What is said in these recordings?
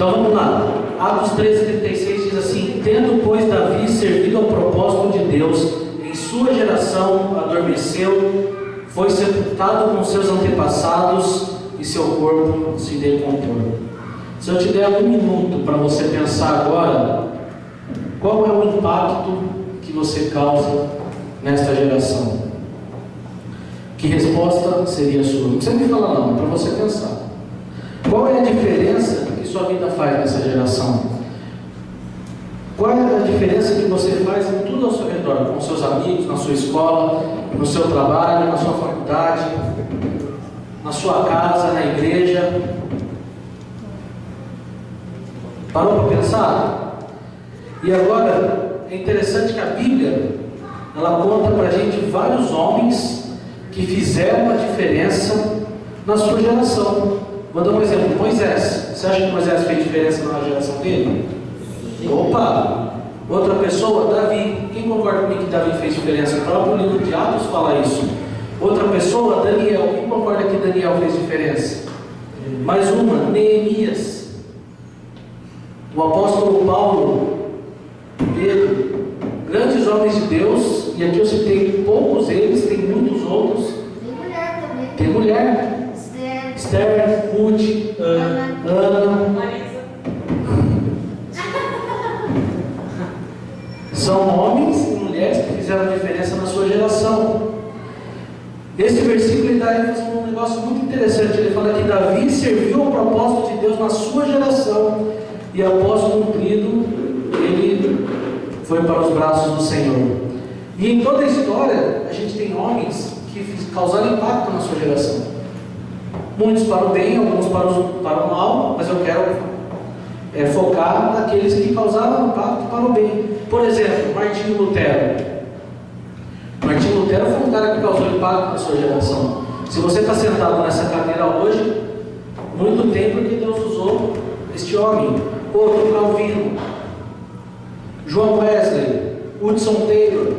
Então vamos lá. Atos 13:36 diz assim: tendo, pois, Davi servido ao propósito de Deus, em sua geração adormeceu, foi sepultado com seus antepassados e seu corpo se decompôs. Se eu te der 1 minuto para você pensar agora, qual é o impacto que você causa nesta geração? Que resposta seria a sua? Não precisa me falar não, é para você pensar. Qual é a diferença que sua vida faz nessa geração? Qual é a diferença que você faz em tudo ao seu redor? Com seus amigos, na sua escola, no seu trabalho, na sua faculdade, na sua casa, na igreja? Parou para pensar? E agora, é interessante que a Bíblia, ela conta para a gente vários homens que fizeram a diferença na sua geração. Vou dar um exemplo: Moisés. Você acha que Moisés fez diferença na geração dele? Opa! Outra pessoa, Davi. Quem concorda comigo que Davi fez diferença? O próprio livro de Atos fala isso. Outra pessoa, Daniel. Quem concorda que Daniel fez diferença? Mais uma, Neemias. O apóstolo Paulo, Pedro, grandes homens de Deus, e aqui eu citei poucos deles, tem muitos outros. Tem mulher também. Tem mulher. Esther, Ruth, Ana, Marisa. São homens e mulheres que fizeram diferença na sua geração. Esse versículo ele dá ênfase a um negócio muito interessante. Ele fala que Davi serviu ao propósito de Deus na sua geração, e após cumprido, ele foi para os braços do Senhor. E em toda a história, a gente tem homens que causaram impacto na sua geração. Muitos para o bem, alguns para o mal, mas eu quero focar naqueles que causaram impacto para o bem. Por exemplo, Martinho Lutero. Martinho Lutero foi um cara que causou impacto na sua geração. Se você está sentado nessa cadeira hoje, muito tempo porque Deus usou este homem. Outro, Calvino, João Wesley, Hudson Taylor,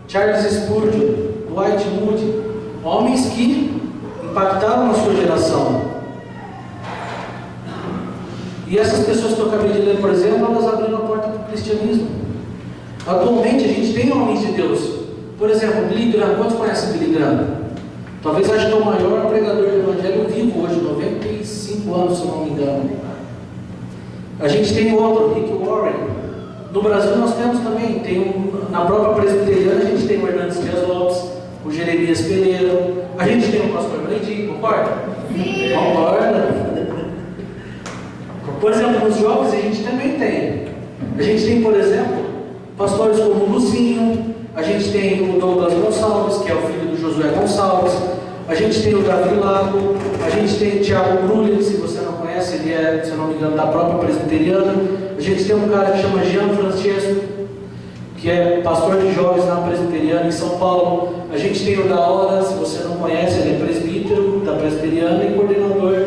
Charles Spurgeon, Dwight Moody, homens que impactaram na sua geração. E essas pessoas que eu acabei de ler, por exemplo, elas abriram a porta para o cristianismo. Atualmente a gente tem homens de Deus. Por exemplo, Billy Graham. Quantos conhecem Billy Graham? Talvez acho que é o maior pregador do evangelho vivo hoje, 95 anos, se eu não me engano. A gente tem outro, Rick Warren. No Brasil nós temos também, na própria presbiteriana a gente tem o Hernandes Dias Lopes, o Jeremias Pereira, a gente tem o pastor Brandi, concorda? Sim. Concorda? Por exemplo, nos jovens a gente também tem. A gente tem, por exemplo, pastores como o Lucinho, a gente tem o Douglas Gonçalves, que é o filho do Josué Gonçalves, a gente tem o Davi Lago, a gente tem o Thiago Brulli, se você não conhece, ele é, se eu não me engano, da própria presbiteriana. A gente tem um cara que chama Jean Francesco, que é pastor de jovens na presbiteriana em São Paulo. A gente tem o da Hora, se você não conhece, ele é presbítero da presbiteriana e coordenador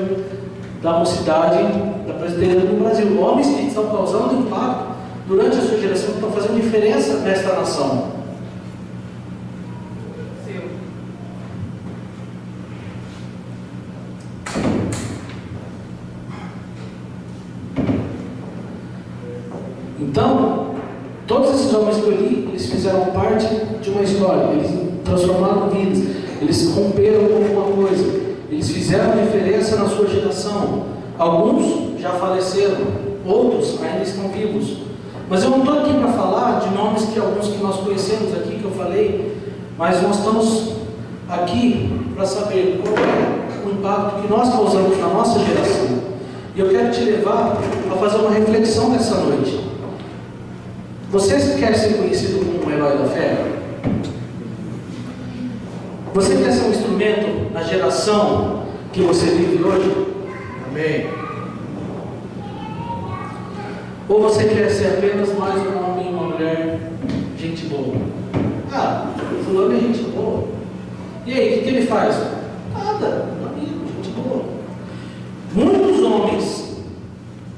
da mocidade da presbiteriana no Brasil. Homens que estão causando impacto durante a sua geração, que estão fazendo diferença nesta nação. Então, todos esses homens que eu li, eles fizeram parte de uma história, eles transformaram vidas, eles romperam com alguma coisa, eles fizeram diferença na sua geração. Alguns já faleceram, outros ainda estão vivos. Mas eu não estou aqui para falar de nomes que alguns que nós conhecemos aqui, que eu falei, mas nós estamos aqui para saber qual é o impacto que nós causamos na nossa geração. E eu quero te levar a fazer uma reflexão nessa noite. Você quer ser conhecido como um herói da fé? Você quer ser um instrumento na geração que você vive hoje? Amém. Ou você quer ser apenas mais um homem e uma mulher, gente boa? Ah, o fulano é gente boa. E aí, o que ele faz? Nada, um amigo, gente boa. Muitos homens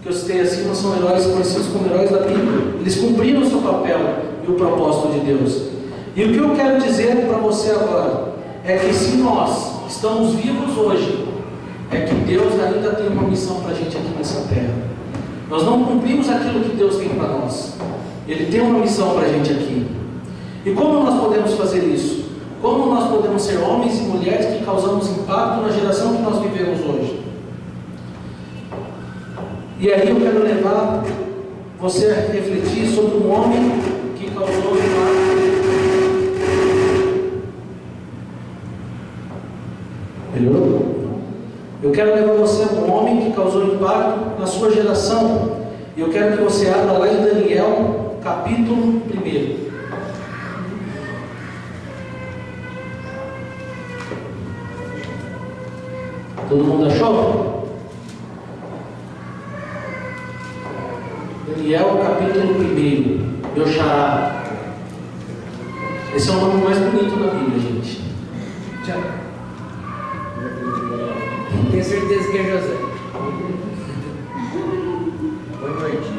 que eu citei acima são heróis conhecidos como heróis da Bíblia. Eles cumpriram o seu papel e o propósito de Deus. E o que eu quero dizer para você agora é que se nós estamos vivos hoje, é que Deus ainda tem uma missão para a gente aqui nessa terra. Nós não cumprimos aquilo que Deus tem para nós. Ele tem uma missão para a gente aqui. E como nós podemos fazer isso? Como nós podemos ser homens e mulheres que causamos impacto na geração que nós vivemos hoje? E aí eu quero levar você a refletir sobre um homem que causou impacto. Melhorou? Eu quero levar você a um homem que causou impacto na sua geração. E eu quero que você abra lá em Daniel, capítulo 1. Todo mundo achou? Daniel, capítulo 1. Meu xará. Esse é o nome mais bonito da Bíblia, gente. Tchau. Tenho certeza que é José. Boa noite.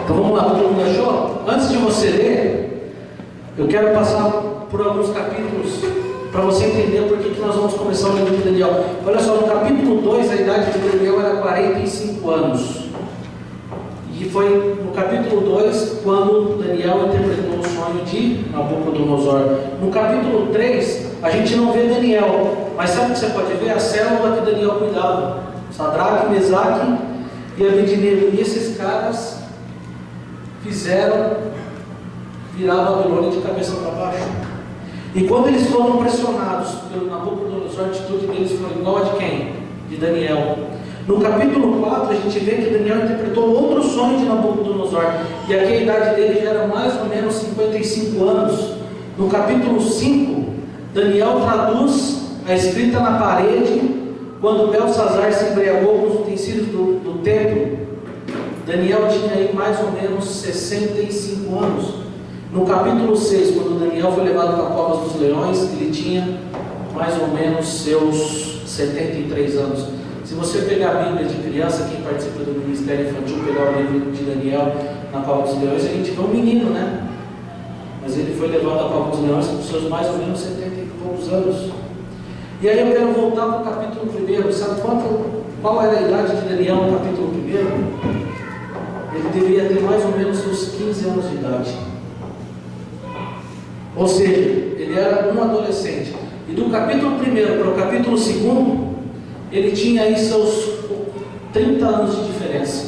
Então vamos lá, todo mundo achou? Antes de você ler, eu quero passar por alguns capítulos para você entender por que nós vamos começar o livro de Daniel. Olha só, no capítulo 2 a idade de Daniel era 45 anos. E foi no capítulo 2 quando Daniel interpretou o sonho de Nabucodonosor. No capítulo 3 a gente não vê Daniel, mas sabe o que você pode ver? A célula que Daniel cuidava. Sadraque, Mesaque e Abednego. E esses caras fizeram virar a Babilônia de cabeça para baixo. E quando eles foram pressionados pelo Nabucodonosor, a atitude deles foi igual a de quem? De Daniel. No capítulo 4 a gente vê que Daniel interpretou outro sonho de Nabucodonosor, e aqui a idade dele já era mais ou menos 55 anos. No capítulo 5, Daniel traduz a escrita na parede quando Belsazar se embriagou com os utensílios do templo. Daniel tinha aí mais ou menos 65 anos. No capítulo 6, quando Daniel foi levado para a cova dos leões, ele tinha mais ou menos seus 73 anos. Se você pegar a Bíblia de criança, quem participa do Ministério Infantil, pegar o livro de Daniel na cova dos leões, a gente vê um menino, né? Mas ele foi levado à cova dos leões com seus mais ou menos 70 e poucos anos. E aí eu quero voltar para o capítulo 1. Sabe qual era a idade de Daniel no capítulo 1? Ele deveria ter mais ou menos uns 15 anos de idade. Ou seja, ele era um adolescente. E do capítulo 1 para o capítulo 2, ele tinha aí seus 30 anos de diferença.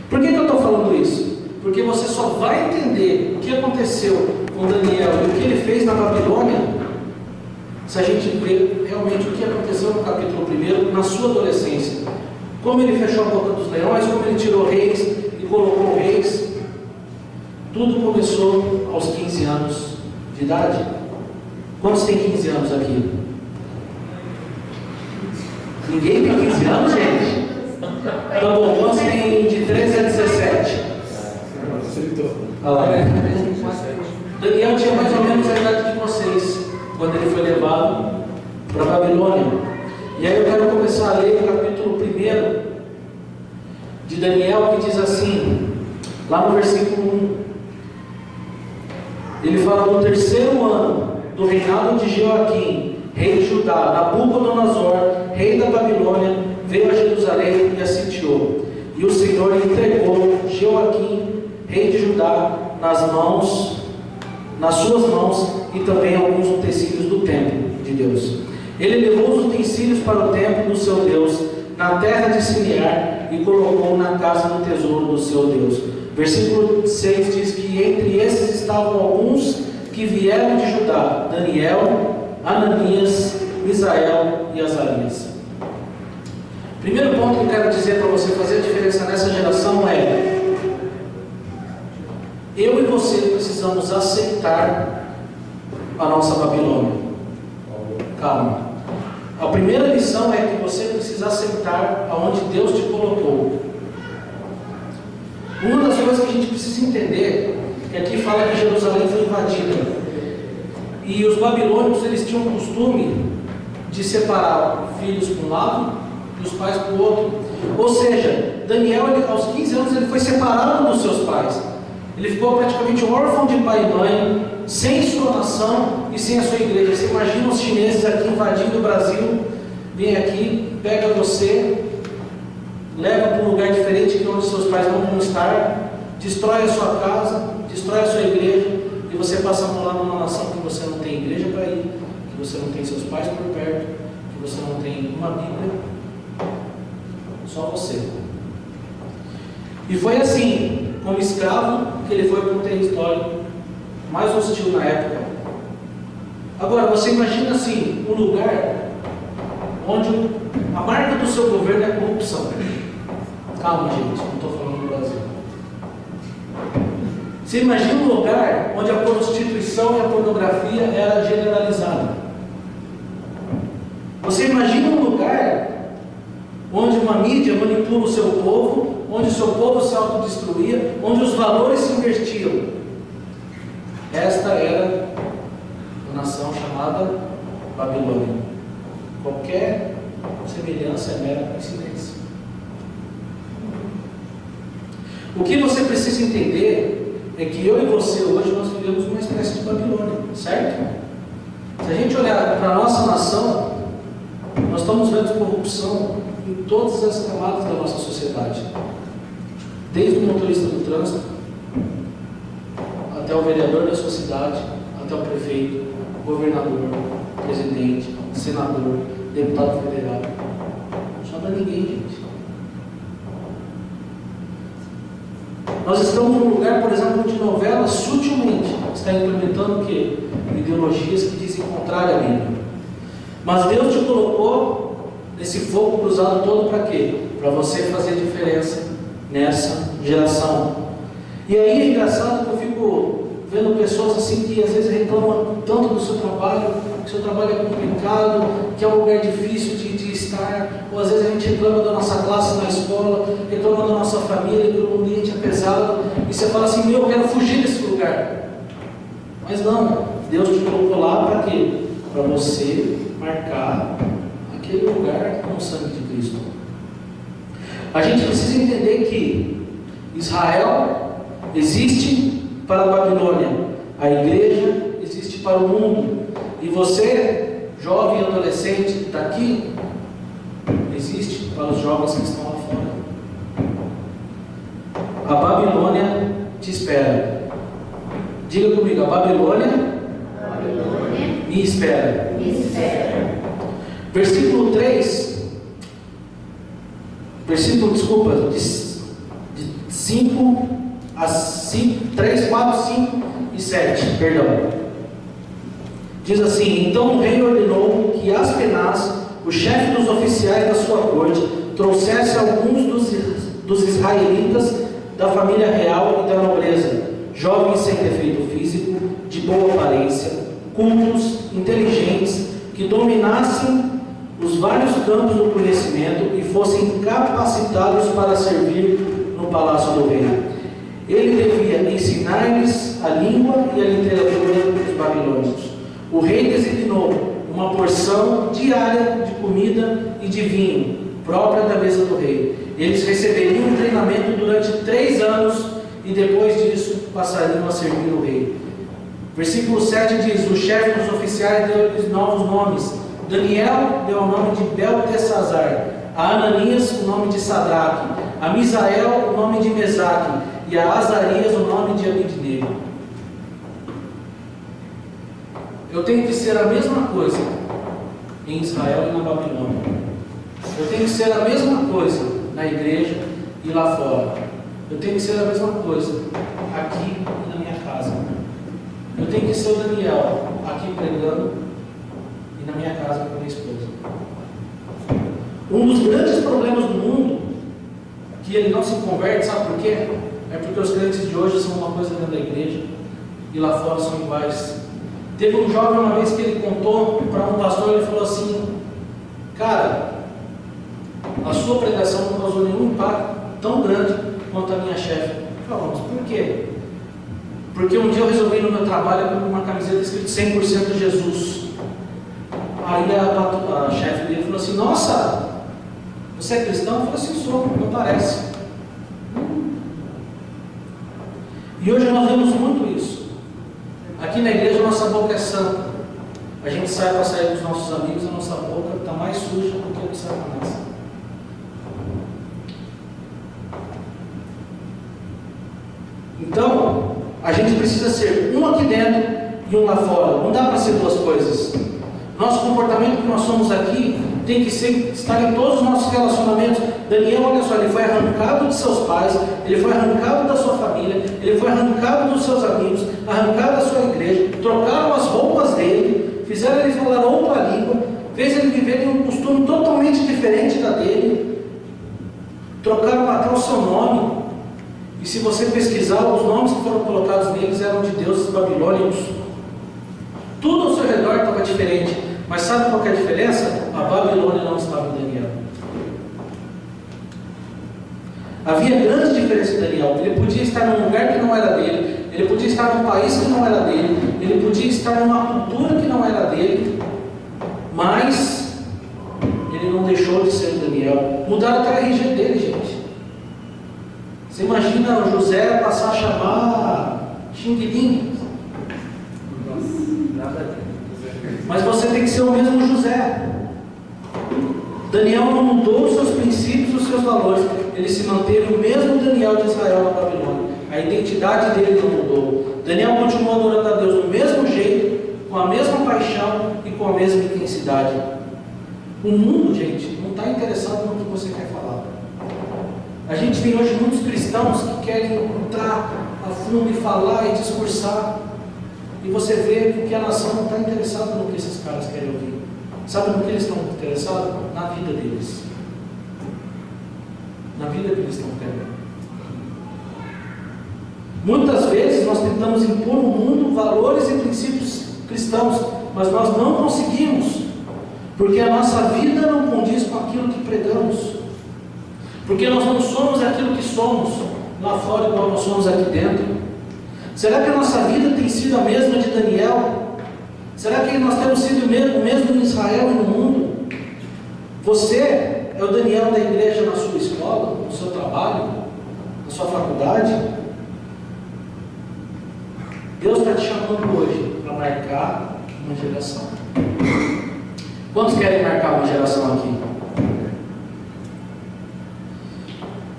Por que eu estou falando isso? Porque você só vai entender o que aconteceu com Daniel e o que ele fez na Babilônia se a gente ver realmente o que aconteceu no capítulo 1 na sua adolescência. Como ele fechou a boca dos leões, como ele tirou reis e colocou reis. Tudo começou aos 15 anos de idade. Quantos tem 15 anos aqui? Ninguém tem 15 anos, gente? Tá bom, quantos tem de 13 a 17? Olha lá. Daniel tinha mais ou menos a idade de vocês quando ele foi levado para a Babilônia. E aí eu quero começar a ler o capítulo 1 de Daniel, que diz assim, lá no versículo 1. Ele fala: no 3º ano do reinado de Joaquim, rei de Judá, Nabucodonosor, rei da Babilônia, veio a Jerusalém e a sitiou. E o Senhor entregou Joaquim, rei de Judá, nas suas mãos, e também alguns utensílios do templo de Deus. Ele levou os utensílios para o templo do seu Deus, na terra de Sinear, e colocou na casa do tesouro do seu Deus. Versículo 6 diz que entre esses estavam alguns que vieram de Judá: Daniel, Ananias, Misael e Azarias. Primeiro ponto que eu quero dizer para você fazer a diferença nessa geração é: eu e você precisamos aceitar a nossa Babilônia. Calma. A primeira lição é que você precisa aceitar aonde Deus te colocou. Uma das coisas que a gente precisa entender é que aqui fala que Jerusalém foi invadida. E os babilônicos, eles tinham o costume de separar filhos para um lado e os pais para o outro. Ou seja, Daniel, aos 15 anos, ele foi separado dos seus pais. Ele ficou praticamente órfão de pai e mãe, sem sua nação e sem a sua igreja. Você imagina os chineses aqui invadindo o Brasil, vem aqui, pega você, leva para um lugar diferente que onde seus pais não vão estar, destrói a sua casa, destrói a sua igreja, e você passa a morar numa nação que você não tem igreja para ir, que você não tem seus pais por perto, que você não tem uma Bíblia, só você. E foi assim, como escravo, que ele foi para um território mais hostil na época. Agora, você imagina assim, um lugar onde a marca do seu governo é a corrupção. Calma, gente, não estou falando do Brasil. Você imagina um lugar onde a prostituição e a pornografia era generalizada. Você imagina um lugar onde uma mídia manipula o seu povo, onde o seu povo se autodestruía, onde os valores se invertiam. Esta era a nação chamada Babilônia. Qualquer semelhança é mera coincidência. O que você precisa entender é que eu e você hoje nós vivemos uma espécie de Babilônia, certo? Se a gente olhar para a nossa nação, nós estamos vendo corrupção em todas as camadas da nossa sociedade, desde o motorista do trânsito até o vereador da sua cidade, até o prefeito, governador, presidente, senador, deputado federal. Não sobra ninguém, gente. Nós estamos num lugar, por exemplo, onde novela sutilmente está implementando o quê? Ideologias que dizem contrário à Bíblia. Mas Deus te colocou nesse fogo cruzado todo para quê? Para você fazer diferença nessa geração. E aí é engraçado que eu fico vendo pessoas assim que às vezes reclamam tanto do seu trabalho, que o seu trabalho é complicado, que é um lugar difícil de estar, ou às vezes a gente reclama da nossa classe na escola, reclama da nossa família, que o ambiente é pesado, e você fala assim, eu quero fugir desse lugar. Mas não, Deus te colocou lá para quê? Para você marcar aquele lugar com o sangue de Cristo. A gente precisa entender que Israel existe para a Babilônia, a igreja existe para o mundo, e você, jovem e adolescente daqui, existe para os jovens que estão lá fora. A Babilônia te espera. Diga comigo, a Babilônia me espera. Versículo 3, de 5 a 5, 3, 4, 5 e 7, perdão. Diz assim: então o rei ordenou que Aspenaz, o chefe dos oficiais da sua corte, trouxesse alguns dos israelitas da família real e da nobreza, jovens sem defeito físico, de boa aparência, cultos, inteligentes, que dominassem os vários campos do conhecimento e fossem capacitados para servir no palácio do rei. Ele devia ensinar-lhes a língua e a literatura dos babilônicos. O rei designou uma porção diária de comida e de vinho, própria da mesa do rei. Eles receberiam um treinamento durante 3 anos e depois disso passariam a servir o rei. Versículo 7 diz: o chefe dos oficiais deu-lhes novos nomes. Daniel deu o nome de Beltesazar, a Ananias o nome de Sadraque, a Misael o nome de Mesaque e a Azarias o nome de Abidnego. Eu tenho que ser a mesma coisa em Israel e na Babilônia. Eu tenho que ser a mesma coisa na igreja e lá fora. Eu tenho que ser a mesma coisa aqui e na minha casa. Eu tenho que ser o Daniel aqui pregando e na minha casa com a minha esposa. Um dos grandes problemas do mundo que ele não se converte, sabe por quê? É porque os crentes de hoje são uma coisa dentro da igreja e lá fora são iguais. Teve um jovem uma vez que ele contou para um pastor, ele falou assim: cara, a sua pregação não causou nenhum impacto tão grande quanto a minha chefe. Falamos, por quê? Porque um dia eu resolvi no meu trabalho com uma camiseta escrito 100% Jesus. Aí a chefe dele falou assim: nossa, você é cristão? Eu falei assim: sou, não parece. E hoje nós vemos muito isso. Aqui na igreja nossa boca é santa, A gente sai para sair dos nossos amigos, a nossa boca está mais suja do que a de Satanás. Então, a gente precisa ser um aqui dentro e um lá fora. Não dá para ser duas coisas. Nosso comportamento que nós somos aqui tem que estar em todos os nossos relacionamentos. Daniel, olha só, ele foi arrancado de seus pais, ele foi arrancado da sua família, ele foi arrancado dos seus amigos, arrancado da sua igreja, trocaram as roupas dele, fizeram ele falar outra língua, fez ele viver em um costume totalmente diferente da dele, trocaram até o seu nome. E se você pesquisar, os nomes que foram colocados neles eram de deuses babilônicos. Tudo ao seu redor estava diferente. Mas sabe qual que é a diferença? A Babilônia não estava em Daniel. Havia grande diferença em Daniel. Ele podia estar num lugar que não era dele, ele podia estar num país que não era dele, ele podia estar numa cultura que não era dele, mas ele não deixou de ser Daniel. Mudaram até a RG dele, gente. Você imagina o José passar a chamar Xing Ling? Nada a ver. Mas você tem que ser o mesmo José. Daniel não mudou os seus princípios, os seus valores. Ele se manteve o mesmo Daniel de Israel na Babilônia. A identidade dele não mudou. Daniel continuou adorando a Deus do mesmo jeito, com a mesma paixão e com a mesma intensidade. O mundo, gente, não está interessado no que você quer falar. A gente tem hoje muitos cristãos que querem entrar a fundo e falar e discursar. E você vê que a nação não está interessada no que esses caras querem ouvir. Sabe no que eles estão interessados? Na vida deles. Na vida que eles estão querendo. Muitas vezes nós tentamos impor no mundo valores e princípios cristãos, mas nós não conseguimos, porque a nossa vida não condiz com aquilo que pregamos. Porque nós não somos aquilo que somos lá fora igual nós somos aqui dentro. Será que a nossa vida tem sido a mesma de Daniel? Será que nós temos sido o mesmo em Israel e no mundo? Você é o Daniel da igreja na sua escola, no seu trabalho, na sua faculdade? Deus está te chamando hoje para marcar uma geração. Quantos querem marcar uma geração aqui?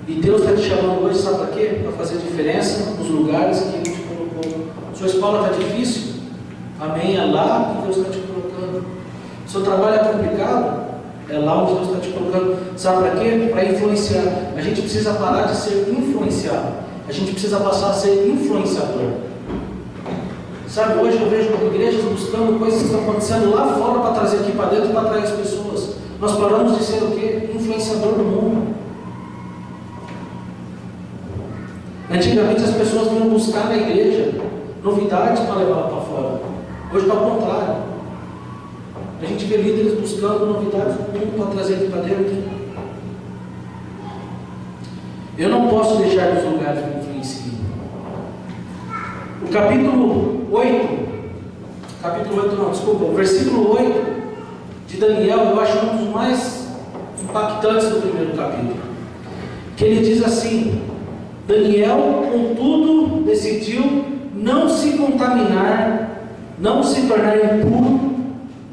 E Deus está te chamando hoje, sabe para quê? Para fazer diferença nos lugares que Ele te colocou. Sua escola está difícil? Amém? É lá que Deus está te colocando. Seu trabalho é complicado? É lá onde Deus está te colocando. Sabe para quê? Para influenciar. A gente precisa parar de ser influenciado. A gente precisa passar a ser influenciador. Sabe, hoje eu vejo igrejas buscando coisas que estão acontecendo lá fora para trazer aqui para dentro e para atrair as pessoas. Nós paramos de ser o quê? Influenciador do mundo. Antigamente as pessoas vinham buscar na igreja novidades para levar para fora. Hoje está ao contrário. A gente vê líderes buscando novidades do mundo para trazer aqui para dentro. Eu não posso deixar que os lugares me influenciem. O capítulo 8, o versículo 8 de Daniel, eu acho um dos mais impactantes do primeiro capítulo. Que ele diz assim: Daniel, contudo, decidiu não se contaminar, não se tornar impuro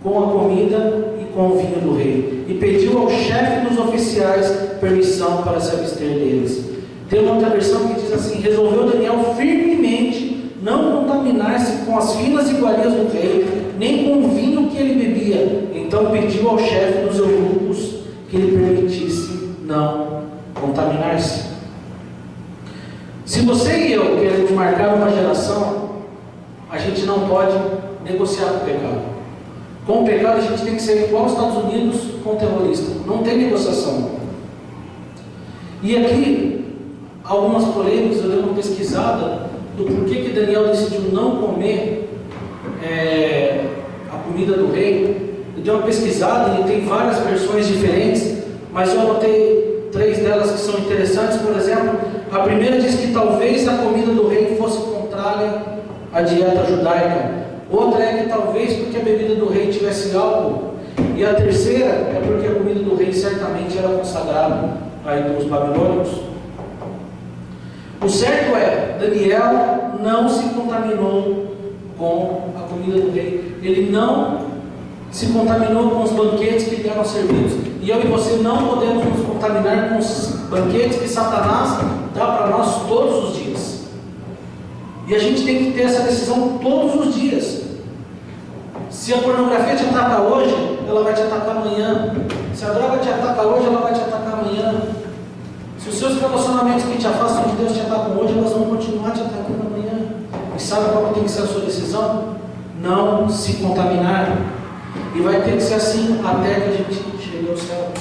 com a comida e com o vinho do rei, e pediu ao chefe dos oficiais permissão para se abster deles. Tem uma outra versão que diz assim: resolveu Daniel firmemente não contaminar-se com as finas iguarias do rei, nem com o vinho que ele bebia. Então pediu ao chefe dos eunucos que lhe permitisse não contaminar-se. Se você e eu queremos marcar uma geração, a gente não pode negociar com o pecado. Com o pecado a gente tem que ser igual aos Estados Unidos com o terrorista. Não tem negociação. E aqui, algumas polêmicas, eu dei uma pesquisada do porquê que Daniel decidiu não comer a comida do rei. Eu dei uma pesquisada e tem várias versões diferentes, mas eu anotei 3 delas que são interessantes. Por exemplo, a primeira diz que talvez a comida do rei fosse contrária à dieta judaica. Outra é que talvez porque a bebida do rei tivesse álcool. E a terceira é porque a comida do rei certamente era consagrada aí pelos babilônicos. O certo é, Daniel não se contaminou com a comida do rei. Ele não se contaminou com os banquetes que lhe eram servidos. E eu e você não podemos nos contaminar com os banquetes que Satanás dá para nós todos os dias. E a gente tem que ter essa decisão todos os dias. Se a pornografia te ataca hoje, ela vai te atacar amanhã. Se a droga te ataca hoje, ela vai te atacar amanhã. Se os seus relacionamentos que te afastam de Deus te atacam hoje, elas vão continuar te atacando amanhã. E sabe qual tem que ser a sua decisão? Não se contaminar. E vai ter que ser assim até que a gente chegue ao céu.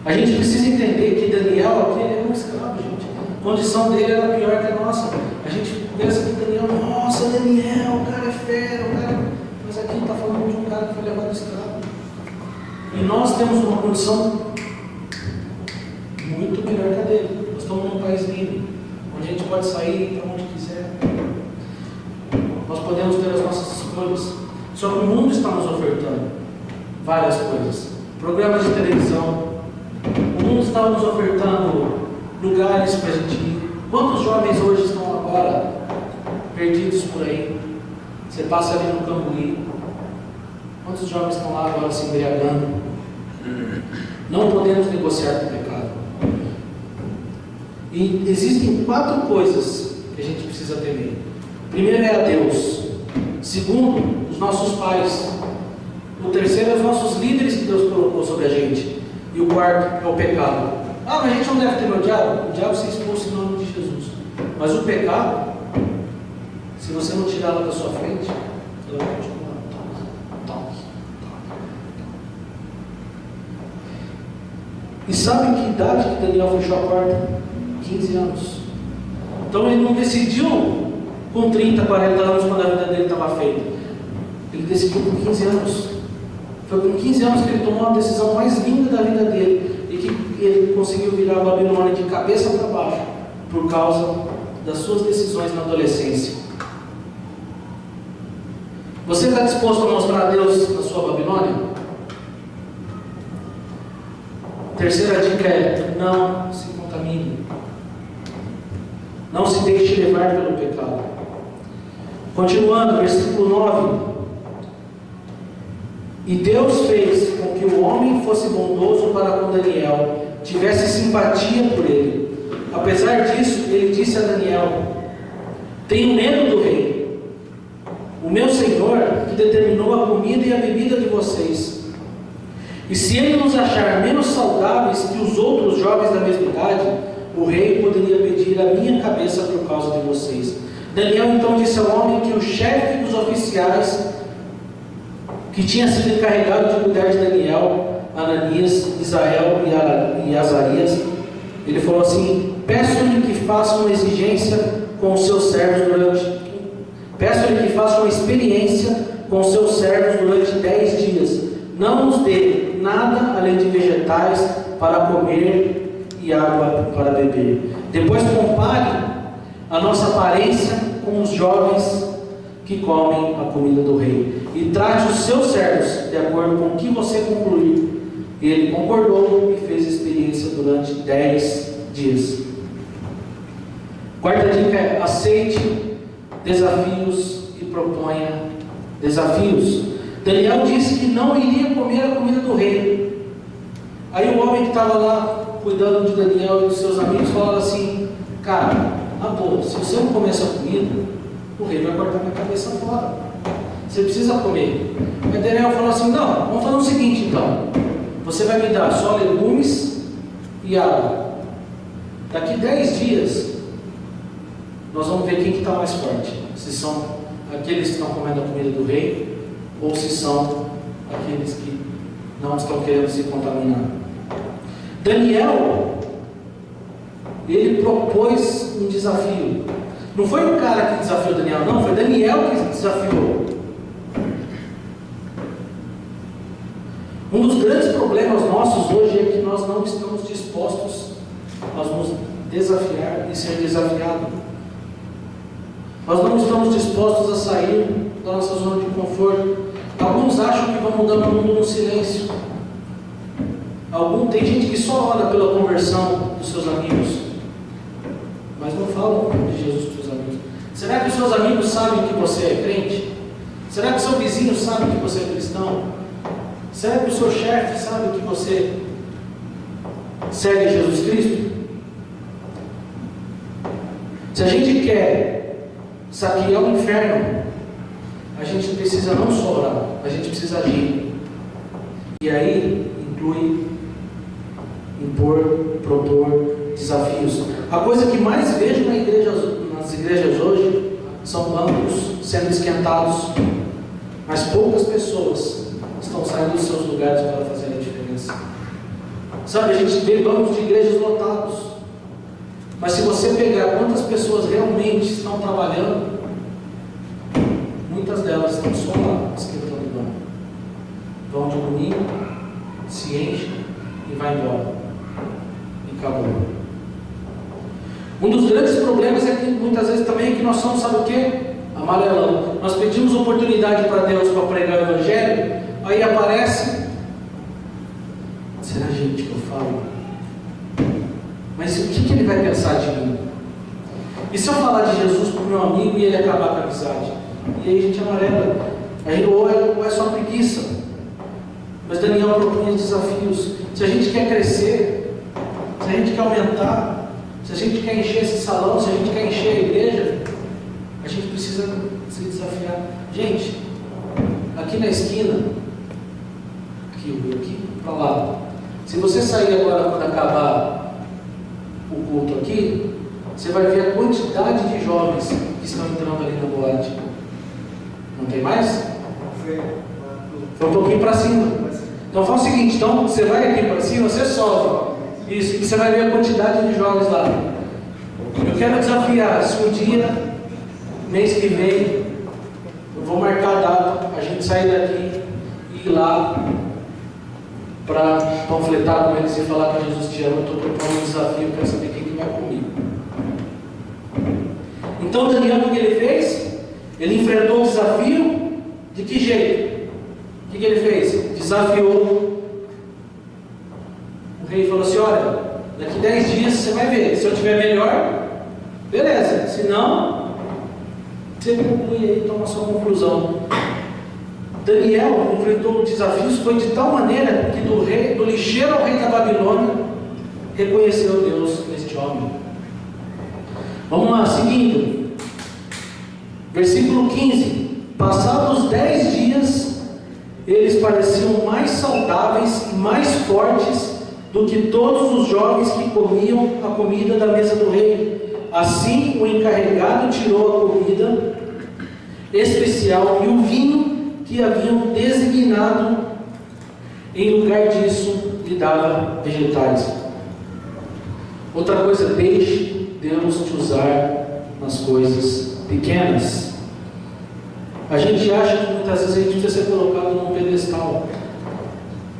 A gente precisa entender que Daniel aqui ele era um escravo, gente. A condição dele era pior que a nossa. A gente pensa que Daniel, nossa, Daniel, o cara é fera, o cara... Mas aqui está falando de um cara que foi levado escravo. E nós temos uma condição muito melhor que a dele. Nós estamos num país livre, onde a gente pode sair para onde quiser. Nós podemos ter as nossas escolhas. Só que o mundo está nos ofertando várias coisas. Programas de televisão. O mundo está nos ofertando lugares para a gente ir. Quantos jovens hoje estão agora perdidos por aí? Você passa ali no Cambuí. Quantos jovens estão lá agora se embriagando? Não podemos negociar com o pecado. E existem 4 coisas que a gente precisa temer. Primeiro é a Deus. Segundo, os nossos pais. O terceiro é os nossos líderes que Deus colocou sobre a gente. E o quarto é o pecado. Ah, mas a gente não deve ter o diabo? O diabo se expulsa em nome de Jesus. Mas o pecado, se você não tirar ela da sua frente, ela vai continuar. Toque. E sabe que idade que Daniel fechou a porta? 15 anos. Então ele não decidiu com 30, 40 anos quando a vida dele estava feita. Ele decidiu com 15 anos. Foi com 15 anos que ele tomou a decisão mais linda da vida dele e que ele conseguiu virar a Babilônia de cabeça para baixo por causa das suas decisões na adolescência. Você está disposto a mostrar a Deus na sua Babilônia? Terceira dica é: não se contamine. Não se deixe levar pelo pecado. Continuando, versículo 9. E Deus fez com que o homem fosse bondoso para com Daniel, tivesse simpatia por ele. Apesar disso, ele disse a Daniel: tenho medo do rei, o meu senhor, que determinou a comida e a bebida de vocês. E se ele nos achar menos saudáveis que os outros jovens da mesma idade, o rei poderia pedir a minha cabeça por causa de vocês. Daniel então disse ao homem que o chefe dos oficiais, que tinha sido encarregado de cuidar de Daniel, Ananias, Misael e Azarias, ele falou assim: peço-lhe que faça uma exigência com os seus servos peço-lhe que faça uma experiência com os seus servos durante 10 dias. Não nos dê nada além de vegetais para comer e água para beber. Depois compare a nossa aparência com os jovens que comem a comida do rei, e trate os seus servos de acordo com o que você concluir. E ele concordou e fez experiência durante 10 dias. Quarta dica é: aceite desafios e proponha desafios. Daniel disse que não iria comer a comida do rei. Aí o homem que estava lá cuidando de Daniel e dos seus amigos falou assim: cara, na boa, se você não comer essa comida, o rei vai cortar minha cabeça fora. Você precisa comer. Mas Daniel falou assim: não, vamos fazer o seguinte então. Você vai me dar só legumes e água. Daqui 10 dias, nós vamos ver quem que está mais forte. Se são aqueles que estão comendo a comida do rei, ou se são aqueles que não estão querendo se contaminar. Daniel, ele propôs um desafio. Não foi o cara que desafiou Daniel, não, foi Daniel que desafiou. Um dos grandes problemas nossos hoje é que nós não estamos dispostos a nos desafiar e ser desafiados. Nós não estamos dispostos a sair da nossa zona de conforto. Alguns acham que vão mudar o mundo no silêncio. Tem gente que só ora pela conversão dos seus amigos, mas não fala de Jesus para os seus amigos. Será que os seus amigos sabem que você é crente? Será que o seu vizinho sabe que você é cristão? Será que o seu chefe sabe que você segue Jesus Cristo? Se a gente quer saquear o inferno, a gente precisa não só orar, a gente precisa agir. E aí inclui impor, propor desafios. A coisa que mais vejo nas igrejas hoje são bancos sendo esquentados, mas poucas pessoas estão saindo dos seus lugares para fazer a diferença. Sabe, a gente vê bancos de igrejas lotados, mas se você pegar quantas pessoas realmente estão trabalhando, muitas delas estão só lá esquentando o banco. Vão de domingo, se enchem e vai embora. E acabou. Um dos grandes problemas é que muitas vezes também é que nós somos, sabe o quê? Amarelão. Nós pedimos oportunidade para Deus para pregar o Evangelho, aí aparece, será gente que eu falo? Mas o que ele vai pensar de mim? E se eu falar de Jesus para o meu amigo e ele acabar com a amizade? E aí a gente amarela, aí ou é só preguiça. Mas Daniel propõe desafios. Se a gente quer crescer, se a gente quer aumentar, se a gente quer encher esse salão, se a gente quer encher a igreja, a gente precisa se desafiar. Gente, aqui na esquina, aqui para lá, se você sair agora quando acabar o culto aqui, você vai ver a quantidade de jovens que estão entrando ali na boate. Não tem mais? Foi um pouquinho para cima. Então faz o seguinte, então você vai aqui para cima, você sobe. Isso, e você vai ver a quantidade de jovens lá. Eu quero desafiar, se um dia, mês que vem, eu vou marcar a data, a gente sair daqui e ir lá para panfletar com eles e falar que Jesus te ama. Eu estou propondo um desafio, quero saber quem que vai comigo. Então Daniel, o que ele fez? Ele enfrentou o desafio de que jeito? O que ele fez? Desafiou. O rei falou assim, olha, daqui 10 dias você vai ver, se eu tiver melhor, beleza, se não, você conclui aí e toma a sua conclusão. Daniel enfrentou desafios, foi de tal maneira que do lixeiro ao rei da Babilônia, reconheceu Deus neste homem. Vamos lá, seguindo, versículo 15, passados 10 dias, eles pareciam mais saudáveis e mais fortes do que todos os jovens que comiam a comida da mesa do rei. Assim, o encarregado tirou a comida especial e o vinho que haviam designado, em lugar disso, lhe dava vegetais. Outra coisa, deixe Deus te usar nas coisas pequenas. A gente acha que muitas vezes a gente precisa ser colocado num pedestal.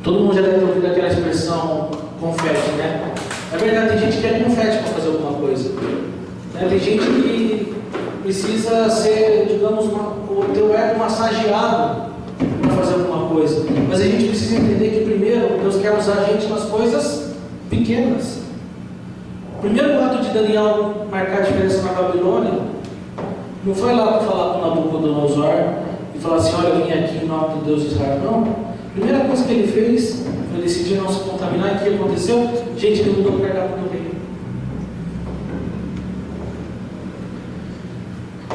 Todo mundo já deve ter ouvido aquela expressão confete, né? É verdade, tem gente que quer confete para fazer alguma coisa. Né? Tem gente que precisa ser, digamos, o teu ego massageado para fazer alguma coisa. Mas a gente precisa entender que primeiro Deus quer usar a gente nas coisas pequenas. O primeiro ato de Daniel marcar a diferença na Babilônia não foi lá para falar com Nabucodonosor e falar assim, olha, eu vim aqui em nome do Deus de Israel. Não. A primeira coisa que ele fez foi decidir não se contaminar. E o que aconteceu? Gente, ele mudou o cardápio do rei.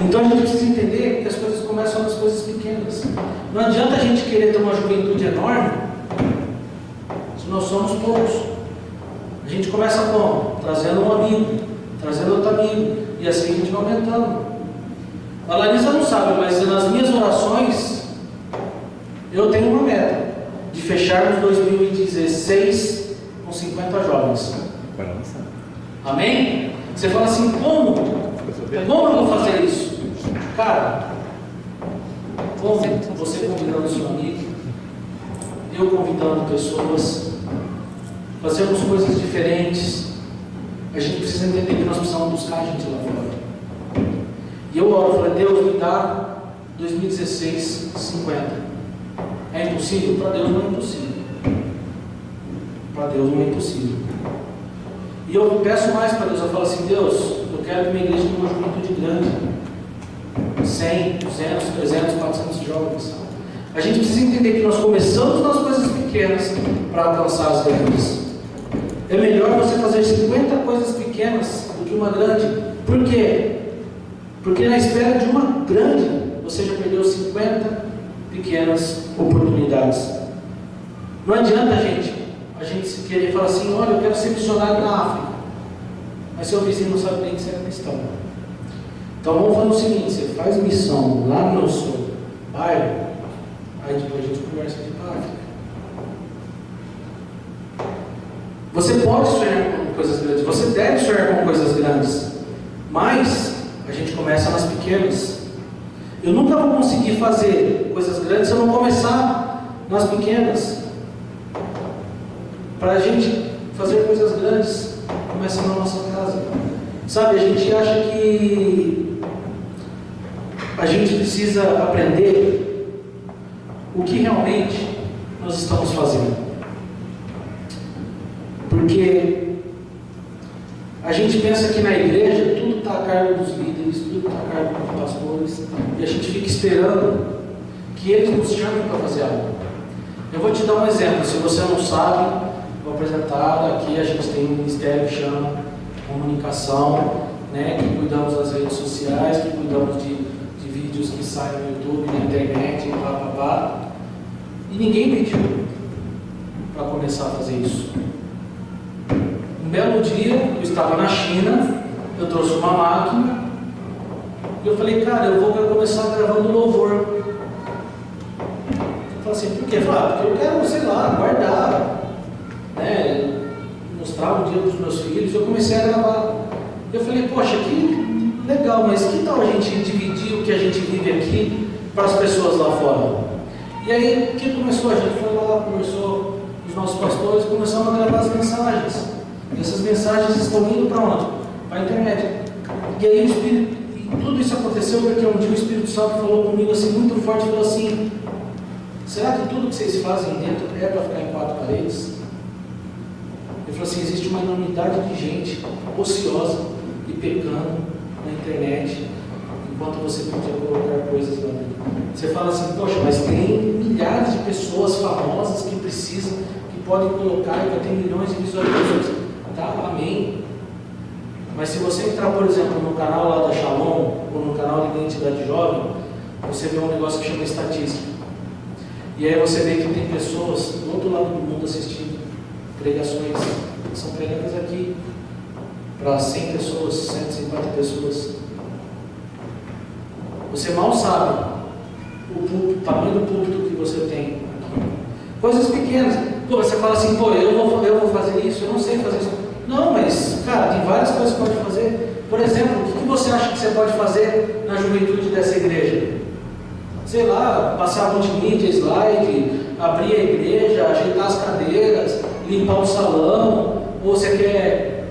Então a gente precisa entender que as coisas começam nas coisas pequenas. Não adianta a gente querer ter uma juventude enorme se nós somos poucos. A gente começa como? Trazendo um amigo, trazendo outro amigo, e assim a gente vai aumentando. A Larissa não sabe, mas nas minhas orações eu tenho uma meta de fecharmos 2016 com 50 jovens. Amém? Você fala assim, como? Como eu vou fazer isso? Cara, como você convidando seu amigo, eu convidando pessoas, fazermos coisas diferentes. A gente precisa entender que nós precisamos buscar a gente lá fora. E eu oro, falei, Deus me dá 2016, 50. É impossível? Para Deus não é impossível. Para Deus não é impossível. E eu peço mais para Deus, eu falo assim, Deus, eu quero que minha igreja tenha uma juventude grande. 100, 200, 300, 400 jovens. A gente precisa entender que nós começamos nas coisas pequenas para alcançar as grandes. É melhor você fazer 50 coisas pequenas do que uma grande. Por quê? Porque na espera de uma grande, você já perdeu 50 pequenas oportunidades. Não adianta a gente se querer falar assim, olha, eu quero ser missionário na África, mas seu vizinho não sabe nem que você é cristão. Então vamos fazer o seguinte, você faz missão lá no seu bairro, aí depois a gente conversa de África. Você pode sonhar com coisas grandes, você deve sonhar com coisas grandes, mas a gente começa nas pequenas. Eu nunca vou conseguir fazer coisas grandes se eu não começar nas pequenas. Para a gente fazer coisas grandes, começa na nossa casa. Sabe, a gente acha que a gente precisa aprender o que realmente nós estamos fazendo. Porque a gente pensa que na igreja tudo está a cargo dos líderes, tudo está a cargo dos pastores, e a gente fica esperando que eles nos chamem para fazer algo. Eu vou te dar um exemplo, se você não sabe, vou apresentar, aqui a gente tem um ministério que chama Comunicação, né, que cuidamos das redes sociais, que cuidamos de vídeos que saem no YouTube, na internet, e ninguém pediu para começar a fazer isso. Um belo dia, eu estava na China, eu trouxe uma máquina, e eu falei, cara, eu vou começar gravando louvor. Eu falei assim, por quê? Porque eu quero, sei lá, guardar, né, mostrar um dia para os meus filhos. Eu comecei a gravar. Eu falei, poxa, que legal, mas que tal a gente dividir o que a gente vive aqui para as pessoas lá fora? E aí, o que começou? A gente foi lá, conversou com os nossos pastores, começamos a gravar as mensagens. E essas mensagens estão indo para onde? Para a internet. E aí tudo isso aconteceu porque um dia o Espírito Santo falou comigo assim, muito forte, falou assim, será que tudo que vocês fazem dentro é para ficar em quatro paredes? Ele falou assim, existe uma enormidade de gente ociosa e pecando na internet, enquanto você podia colocar coisas lá dentro. Você fala assim, poxa, mas tem milhares de pessoas famosas que precisam, que podem colocar e vai ter milhões de visualizações. Tá, amém. Mas se você entrar, por exemplo, no canal lá da Shalom, ou no canal de Identidade Jovem, você vê um negócio que chama estatística. E aí você vê que tem pessoas do outro lado do mundo assistindo pregações que são pregadas aqui para 100 pessoas, 150 pessoas. Você mal sabe o tamanho do público que você tem aqui. Coisas pequenas. Pô, você fala assim, pô, eu vou fazer isso, eu não sei fazer isso. Não, mas, cara, tem várias coisas que você pode fazer. Por exemplo, o que você acha que você pode fazer na juventude dessa igreja? Sei lá, passar multimídia, slide, abrir a igreja, ajeitar as cadeiras, limpar o salão, ou você quer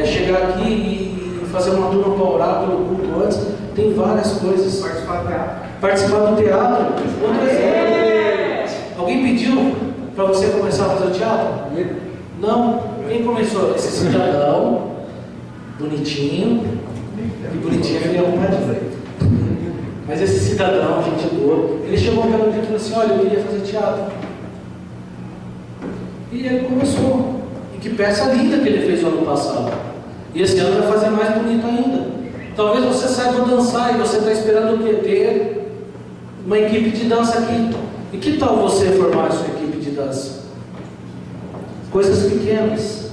chegar aqui e fazer uma turma para orar pelo culto antes. Tem várias coisas. Participar do teatro. Participar do teatro. Outro exemplo. Alguém pediu para você começar a fazer o teatro? Não. Quem começou? Esse cidadão, bonitinho, e bonitinho é arrumadinho. Mas esse cidadão, gente boa, ele chegou um belo dia e falou assim, olha, eu queria fazer teatro. E ele começou. E que peça linda que ele fez no ano passado. E esse ano vai fazer mais bonito ainda. Talvez você saiba dançar e você está esperando o quê? Ter uma equipe de dança aqui. E que tal você formar a sua equipe de dança? Coisas pequenas.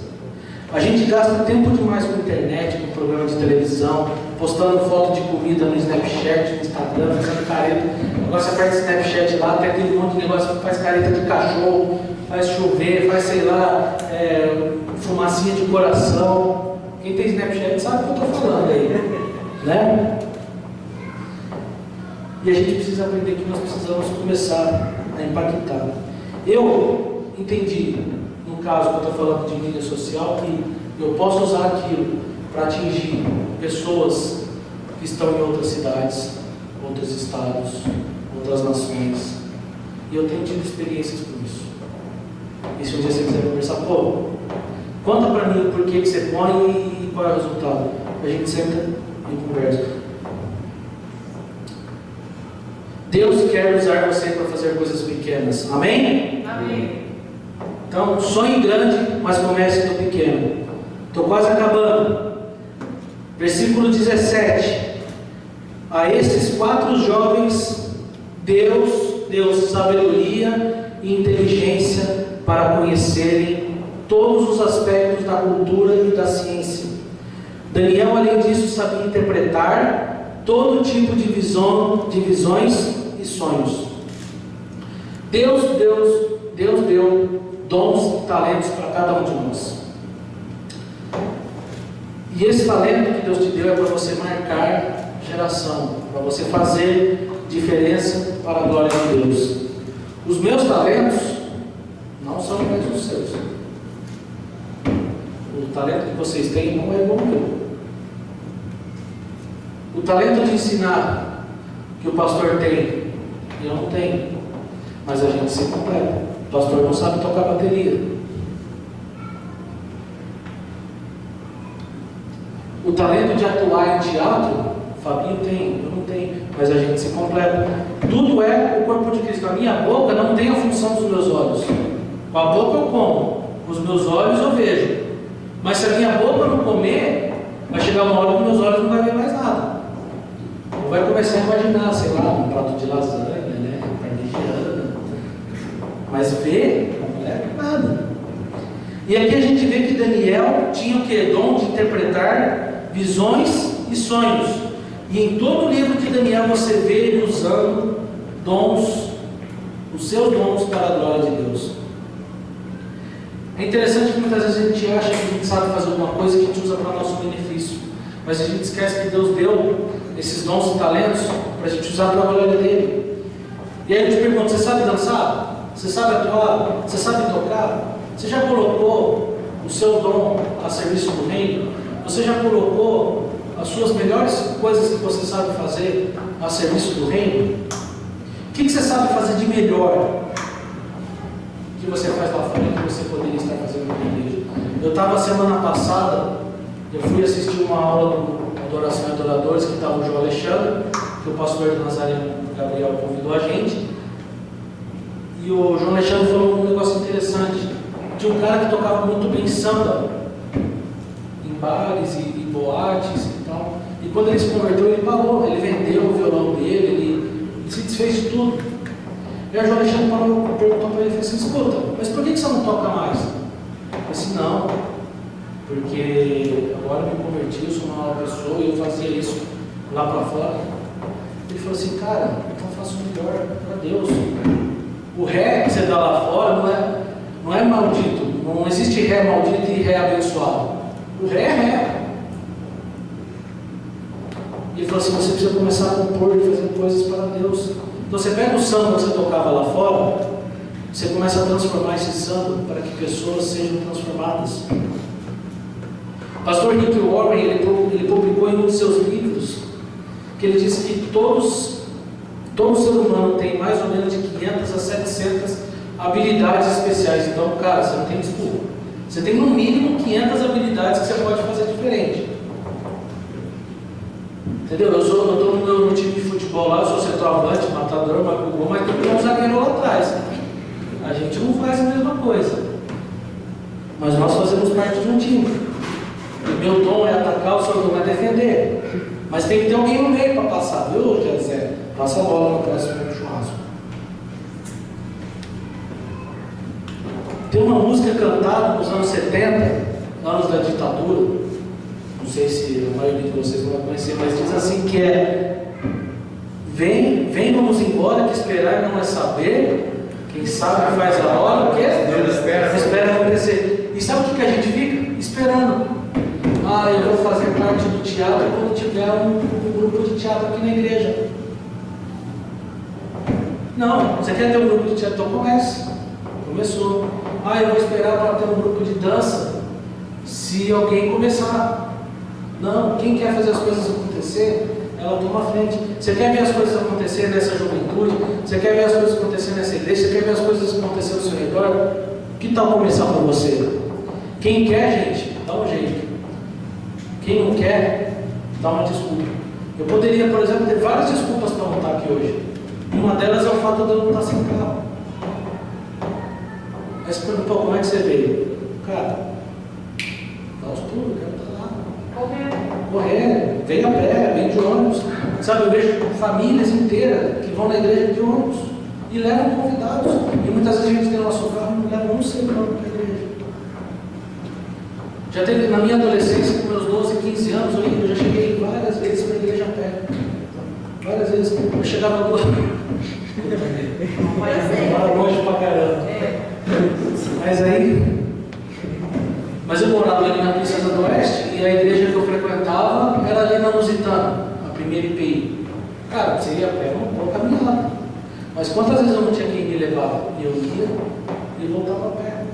A gente gasta tempo demais com internet, com programa de televisão, postando foto de comida no Snapchat, no Instagram, fazendo careta. Agora você aperta o Snapchat lá, tem aquele monte de negócio que faz careta de cachorro, faz chover, faz, sei lá, fumacinha de coração. Quem tem Snapchat sabe o que eu estou falando aí, né? E a gente precisa aprender que nós precisamos começar a impactar. Eu entendi, no caso que eu estou falando de mídia social, que eu posso usar aquilo para atingir pessoas que estão em outras cidades, outros estados, outras nações. E eu tenho tido experiências com isso. E se um dia você quiser conversar, pô, conta para mim por que você põe e qual é o resultado. A gente senta e conversa. Deus quer usar você para fazer coisas pequenas. Amém? Amém. Então, sonhe grande, mas comece do pequeno. Estou quase acabando. Versículo 17. A esses 4 jovens, Deus deu sabedoria e inteligência para conhecerem todos os aspectos da cultura e da ciência. Daniel, além disso, sabia interpretar todo tipo de visões e sonhos. Deus deu dons e talentos para cada um de nós. E esse talento que Deus te deu é para você marcar geração, para você fazer diferença para a glória de Deus. Os meus talentos não são iguais aos seus. O talento que vocês têm não é igual ao meu. O talento de ensinar que o pastor tem, eu não tenho, mas a gente se completa. O pastor não sabe tocar bateria. O talento de atuar em teatro, o Fabinho tem, eu não tenho, mas a gente se completa. Tudo é o corpo de Cristo. A minha boca não tem a função dos meus olhos. Com a boca eu como, com os meus olhos eu vejo. Mas se a minha boca não comer, vai chegar uma hora que meus olhos não vão ver mais nada. Ou vai começar a imaginar, sei lá, um prato de lasanha, né? Parmegiana. Mas ver não é nada. E aqui a gente vê que Daniel tinha o que? Dom de interpretar visões e sonhos. E em todo o livro de Daniel você vê ele usando dons, os seus dons para a glória de Deus. É interessante que muitas vezes a gente acha que a gente sabe fazer alguma coisa que a gente usa para nosso benefício. Mas a gente esquece que Deus deu esses dons e talentos para a gente usar para a glória dele. E aí eu te pergunto, você sabe dançar? Você sabe atuar? Você sabe tocar? Você já colocou o seu dom a serviço do reino? Você já colocou as suas melhores coisas que você sabe fazer a serviço do reino? O que você sabe fazer de melhor que você faz lá fora que você poderia estar fazendo na igreja? Eu estava semana passada, eu fui assistir uma aula do Adoração e Adoradores, que estava o João Alexandre, que o pastor do Nazareno Gabriel convidou a gente. E o João Alexandre falou um negócio interessante. Tinha um cara que tocava muito bem samba, em bares e boates e tal. E quando ele se converteu, ele parou, ele vendeu o violão dele, ele se desfez de tudo. E o João Alexandre perguntou para ele, falou assim, escuta, mas por que você não toca mais? Eu falei assim, não, porque agora eu me converti, eu sou uma nova pessoa e eu fazia isso lá para fora. Ele falou assim, cara, então eu faço melhor para Deus. O ré que você dá lá fora não é maldito, não existe ré maldito e ré abençoado. O ré é ré. E ele falou assim, você precisa começar a compor e fazer coisas para Deus. Então você pega o samba que você tocava lá fora, você começa a transformar esse samba para que pessoas sejam transformadas. O pastor Rick Warren, ele publicou em um dos seus livros, que ele disse que todo ser humano tem mais ou menos de 500 a 700 habilidades especiais. Então, cara, você não tem desculpa. Você tem no mínimo 500 habilidades que você pode fazer diferente. Entendeu? Eu estou no time de futebol lá, eu sou centroavante, matador, mas tem um zagueiro lá atrás. A gente não faz a mesma coisa. Mas nós fazemos parte de um time. O meu dom é atacar, o seu dom é defender. Mas tem que ter alguém no meio para passar, viu, José? Passa a bola no próximo churrasco. Tem uma música cantada nos anos 70, anos da ditadura. Não sei se a maioria de vocês não vai conhecer, mas diz assim que é: vem, vamos embora, que esperar não é saber. Quem sabe faz a hora, o quê? Deus Espera acontecer. E sabe o que a gente fica? Esperando. Ah, eu vou fazer parte do teatro quando tiver um grupo de teatro aqui na igreja. Não, você quer ter um grupo de teatro? Então comece. Começou. Ah, eu vou esperar para ter um grupo de dança se alguém começar. Não, quem quer fazer as coisas acontecer, ela toma a frente. Você quer ver as coisas acontecer nessa juventude? Você quer ver as coisas acontecer nessa igreja? Você quer ver as coisas acontecer ao seu redor? Que tal começar por você? Quem quer, gente, dá um jeito. Quem não quer, dá uma desculpa. Eu poderia, por exemplo, ter várias desculpas para não estar aqui hoje. E uma delas é o fato de eu não estar sem carro. Aí você perguntou, como é que você veio? Cara, dá os pulos, eu quero estar lá. Correr, vem a pé, vem de ônibus. Sabe, eu vejo famílias inteiras que vão na igreja de ônibus e levam convidados. E muitas vezes a gente tem o nosso carro e não leva um ser humano para a igreja. Já teve na minha adolescência, com meus 12, 15 anos, eu já cheguei várias vezes para a igreja a pé. Várias vezes. Eu chegava do longe pra caramba. Mas eu morava ali na Princesa do Oeste e a igreja que eu frequentava era ali na Lusitana, a primeira IPI. Cara, você ia a pé, não vou caminhar. Mas quantas vezes eu não tinha quem me levar? E eu ia e voltava a pé.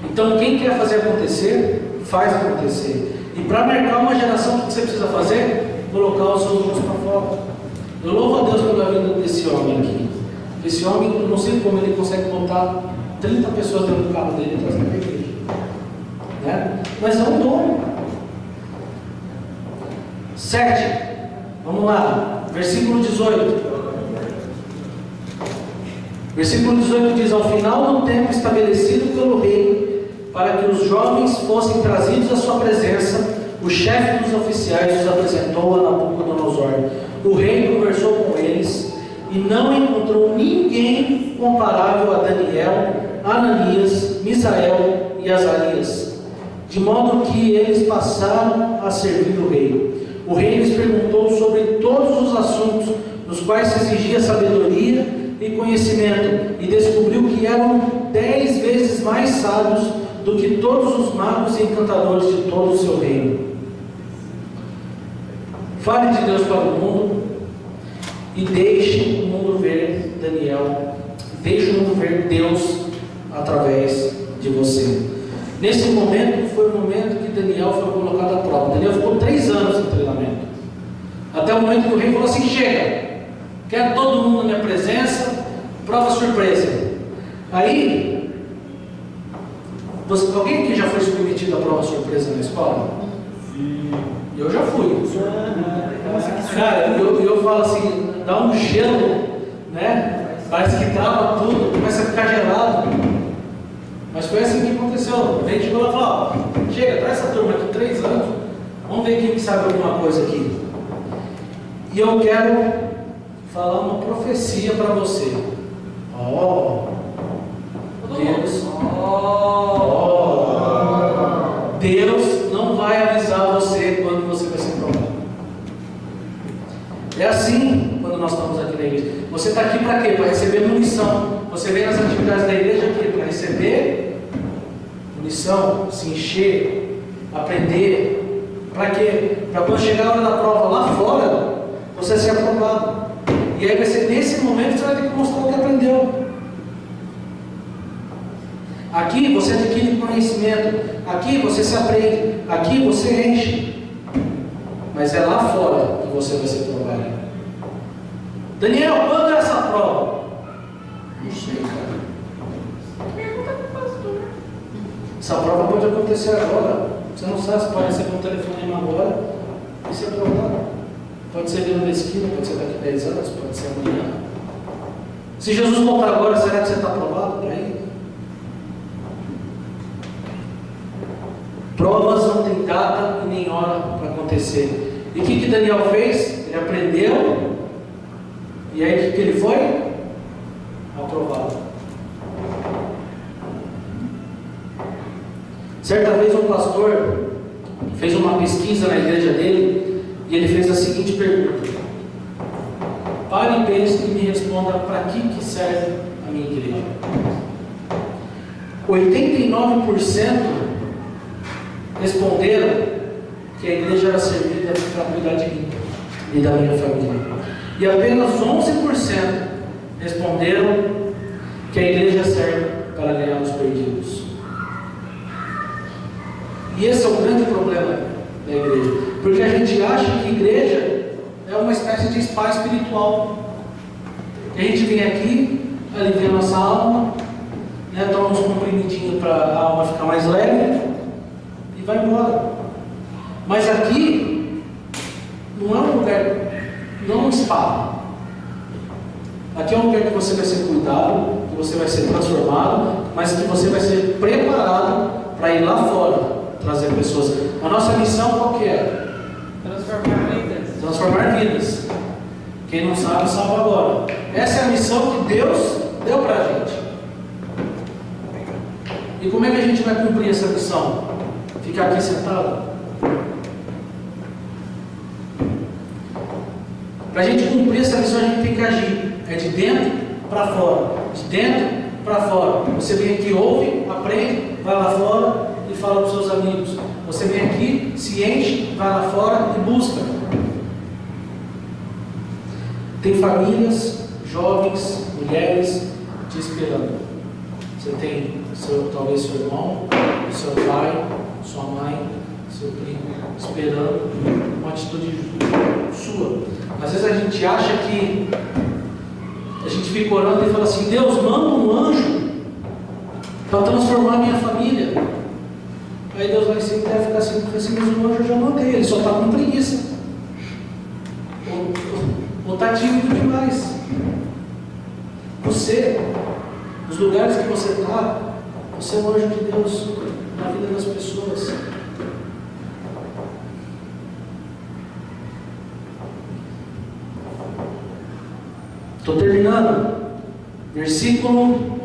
Então, quem quer fazer acontecer, faz acontecer. E para marcar uma geração, o que você precisa fazer? Colocar os outros para fora. Eu louvo a Deus pela vida desse homem aqui. Esse homem, eu não sei como ele consegue botar 30 pessoas dentro do carro dele e trazer para a igreja. Né? Mas é um dom. 7. Vamos lá. Versículo 18. Versículo 18 diz: ao final do tempo estabelecido pelo rei, para que os jovens fossem trazidos à sua presença, o chefe dos oficiais os apresentou a Nabucodonosor. O rei conversou com eles e não encontrou ninguém comparável a Daniel, Ananias, Misael e Azarias, de modo que eles passaram a servir o rei. O rei lhes perguntou sobre todos os assuntos nos quais se exigia sabedoria e conhecimento, e descobriu que eram 10 vezes mais sábios do que todos os magos e encantadores de todo o seu reino. Fale de Deus para o mundo e deixe o mundo ver Daniel, deixe o mundo ver Deus através de você. Nesse momento foi o momento que Daniel foi colocado à prova. Daniel ficou 3 anos em treinamento, até o momento que o rei falou assim: chega, quero todo mundo na minha presença, prova surpresa. Aí, alguém aqui já foi submetido à prova surpresa na escola? Sim. Eu já fui. Cara, eu falo assim, dá um gelo, né? Parece que trava tudo, começa a ficar gelado. Mas foi assim que aconteceu. A gente chegou lá e falou: ó, chega, traz essa turma aqui 3 anos, vamos ver quem sabe alguma coisa aqui. E eu quero falar uma profecia para você. Deus não vai avisar você quando você vai ser provado. É assim quando nós estamos aqui na igreja. Você está aqui para quê? Para receber munição. Você vem nas atividades da igreja aqui para receber munição, se encher, aprender. Para quê? Para quando chegar a hora da prova lá fora, você ser aprovado. E aí vai ser nesse momento que você vai ter que mostrar o que aprendeu. Aqui você adquire conhecimento, aqui você se aprende, aqui você enche. Mas é lá fora que você vai ser provado. Daniel, quando é essa prova? Não sei, cara. Pergunta para o pastor. Essa prova pode acontecer agora. Você não sabe, você pode receber um telefonema agora e ser provado. Pode ser dentro da esquina, pode ser daqui a 10 anos, pode ser amanhã. Se Jesus voltar agora, será que você está aprovado para ele? Provas não tem data e nem hora para acontecer. E o que Daniel fez? Ele aprendeu. E aí o que ele foi? Aprovado. Certa vez um pastor fez uma pesquisa na igreja dele e ele fez a seguinte pergunta: pare e pense e me responda para que serve a minha igreja. 89% responderam que a igreja era servida para cuidar de mim e da minha família. E apenas 11% responderam que a igreja serve para ganhar os perdidos. E esse é o grande problema da igreja, porque a gente acha que a igreja é uma espécie de spa espiritual. A gente vem aqui, alivia a nossa alma, né, toma uns comprimidinhos para a alma ficar mais leve e vai embora. Mas aqui não é um lugar, não é um spa. Aqui é um lugar que você vai ser cuidado, que você vai ser transformado, mas que você vai ser preparado para ir lá fora, trazer pessoas. A nossa missão qual que é? Transformar vidas. Transformar vidas. Quem não sabe, sabe agora. Essa é a missão que Deus deu para a gente. E como é que a gente vai cumprir essa missão? Ficar aqui sentado? Para a gente cumprir essa missão, a gente tem que agir. É de dentro para fora. De dentro para fora. Você vem aqui, ouve, aprende, vai lá fora e fala para os seus amigos. Você vem aqui, se enche, vai lá fora e busca. Tem famílias, jovens, mulheres te esperando. Você tem talvez seu irmão, seu pai, sua mãe, seu primo esperando uma atitude sua. Às vezes a gente acha que a gente fica orando e fala assim: Deus, manda um anjo para transformar a minha família. Aí Deus vai sempre ficar assim, mas o anjo eu já mandei, ele só está com preguiça. Ou está tímido demais. Você, nos lugares que você está, você é o anjo de Deus na vida das pessoas. Estou terminando. Versículo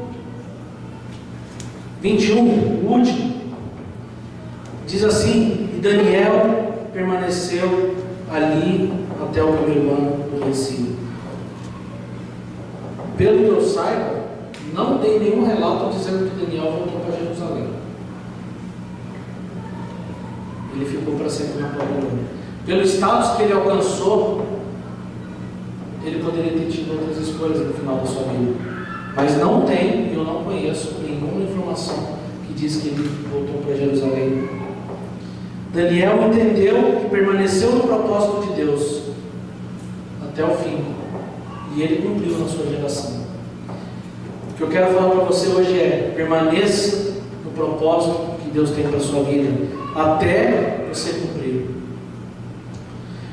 21, o último. Diz assim: e Daniel permaneceu ali até o primeiro ano do ensino. Pelo que eu saiba, não tem nenhum relato dizendo que Daniel voltou para Jerusalém. Ele ficou para sempre na Babilônia. Pelo status que ele alcançou, ele poderia ter tido outras escolhas no final da sua vida. Mas não tem, eu não conheço nenhuma informação que diz que ele voltou para Jerusalém. Daniel entendeu e permaneceu no propósito de Deus até o fim. E ele cumpriu na sua geração. O que eu quero falar para você hoje é: permaneça no propósito que Deus tem para a sua vida, até você cumprir.